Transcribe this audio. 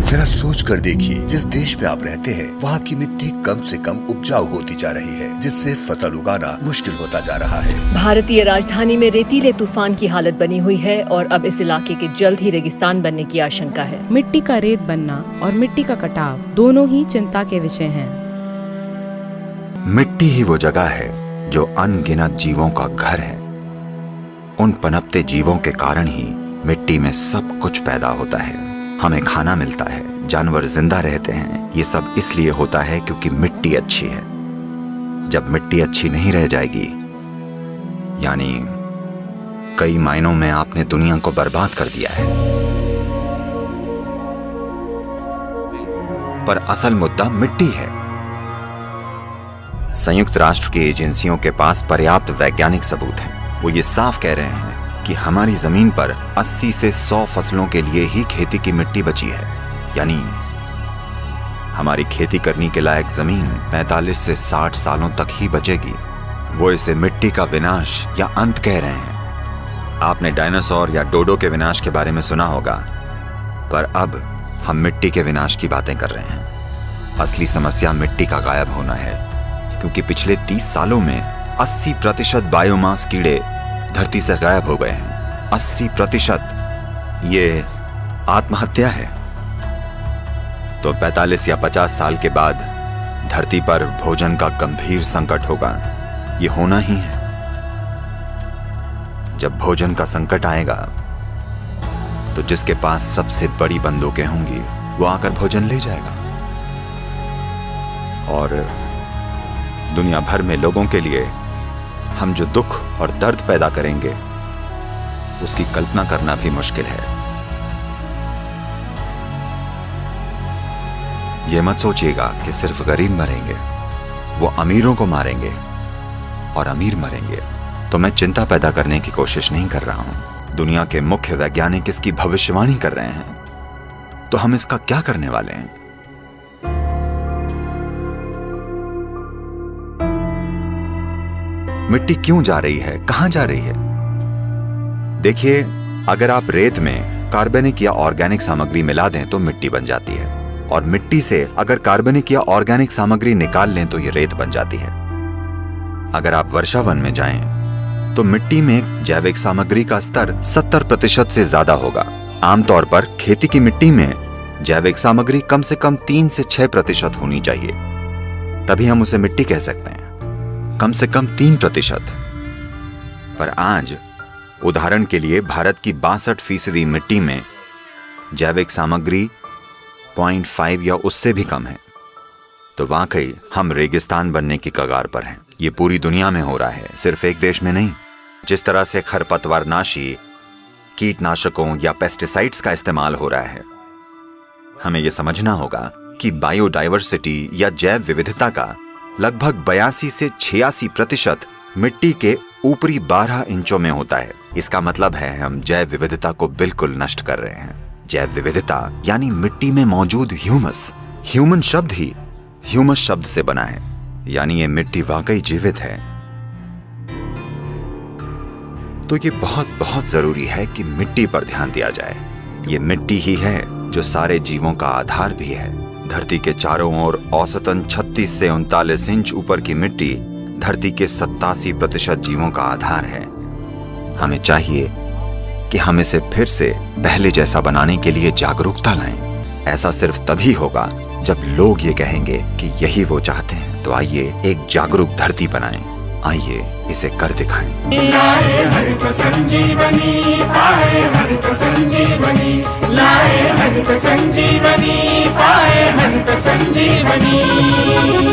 जरा सोच कर देखिए, जिस देश में आप रहते हैं वहाँ की मिट्टी कम से कम उपजाऊ होती जा रही है, जिससे फसल उगाना मुश्किल होता जा रहा है। भारतीय राजधानी में रेतीले तूफान की हालत बनी हुई है और अब इस इलाके के जल्द ही रेगिस्तान बनने की आशंका है। मिट्टी का रेत बनना और मिट्टी का कटाव दोनों ही चिंता के विषय हैं। मिट्टी ही वो जगह है जो अनगिनत जीवों का घर है। उन पनपते जीवों के कारण ही मिट्टी में सब कुछ पैदा होता है। हमें खाना मिलता है, जानवर जिंदा रहते हैं। ये सब इसलिए होता है क्योंकि मिट्टी अच्छी है। जब मिट्टी अच्छी नहीं रह जाएगी, यानी कई मायनों में आपने दुनिया को बर्बाद कर दिया है। पर असल मुद्दा मिट्टी है। संयुक्त राष्ट्र की एजेंसियों के पास पर्याप्त वैज्ञानिक सबूत हैं। वो ये साफ कह रहे हैं कि हमारी जमीन पर 80 से 100 फसलों के लिए ही खेती की मिट्टी बची है। यानी हमारी खेती करने के लायक जमीन 45 से 60 सालों तक ही बचेगी। वो इसे मिट्टी का विनाश या अंत कह रहे हैं। आपने डायनासोर या डोडो के विनाश के बारे में सुना होगा, पर अब हम मिट्टी के विनाश की बातें कर रहे हैं। असली समस्या मिट्टी का गायब होना है, क्योंकि पिछले 30 सालों में 80% बायोमास कीड़े धरती से गायब हो गए हैं। 80%। ये आत्महत्या है। तो 45 या 50 साल के बाद धरती पर भोजन का गंभीर संकट होगा। ये होना ही है। जब भोजन का संकट आएगा तो जिसके पास सबसे बड़ी बंदूकें होंगी वो आकर भोजन ले जाएगा। और दुनिया भर में लोगों के लिए हम जो दुख और दर्द पैदा करेंगे उसकी कल्पना करना भी मुश्किल है। यह मत सोचिएगा कि सिर्फ गरीब मरेंगे, वो अमीरों को मारेंगे और अमीर मरेंगे। तो मैं चिंता पैदा करने की कोशिश नहीं कर रहा हूं। दुनिया के मुख्य वैज्ञानिक इसकी भविष्यवाणी कर रहे हैं। तो हम इसका क्या करने वाले हैं? मिट्टी क्यों जा रही है, कहां जा रही है? देखिए, अगर आप रेत में कार्बनिक या ऑर्गेनिक सामग्री मिला दें तो मिट्टी बन जाती है, और मिट्टी से अगर कार्बनिक या ऑर्गेनिक सामग्री निकाल लें तो ये रेत बन जाती है। अगर आप वर्षा वन में जाएं तो मिट्टी में जैविक सामग्री का स्तर 70% से ज्यादा होगा। आमतौर पर खेती की मिट्टी में जैविक सामग्री कम से कम 3 से 6% होनी चाहिए, तभी हम उसे मिट्टी कह सकते हैं। कम से कम 3%। पर आज उदाहरण के लिए भारत की 62% मिट्टी में जैविक सामग्री 0.5 या उससे भी कम है। तो वाकई हम रेगिस्तान बनने की कगार पर हैं। ये पूरी दुनिया में हो रहा है, सिर्फ एक देश में नहीं। जिस तरह से खरपतवारनाशी, कीटनाशकों या पेस्टिसाइड्स का इस्तेमाल हो रहा है, हमें यह समझना होगा कि बायोडायवर्सिटी या जैव विविधता का लगभग 82 से 86% मिट्टी के ऊपरी 12 इंचों में होता है। इसका मतलब है हम जैव विविधता को बिल्कुल नष्ट कर रहे हैं। जैव विविधता यानी मिट्टी में मौजूद ह्यूमस। ह्यूमन शब्द ही ह्यूमस शब्द से बना है, यानी ये मिट्टी वाकई जीवित है। तो ये बहुत बहुत जरूरी है कि मिट्टी पर ध्यान दिया जाए। ये मिट्टी ही है जो सारे जीवों का आधार भी है। धरती के चारों ओर औसतन 36 से 39 इंच ऊपर की मिट्टी धरती के 87% जीवों का आधार है। हमें चाहिए कि हम इसे फिर से पहले जैसा बनाने के लिए जागरूकता लाएं। ऐसा सिर्फ तभी होगा जब लोग ये कहेंगे कि यही वो चाहते हैं। तो आइए एक जागरूक धरती बनाएं। आइए इसे कर दिखाएं। लाए हरित संजीवनी, पाए हरित संजीवनी, लाए हरित संजीवनी, पाए हरित संजीवनी।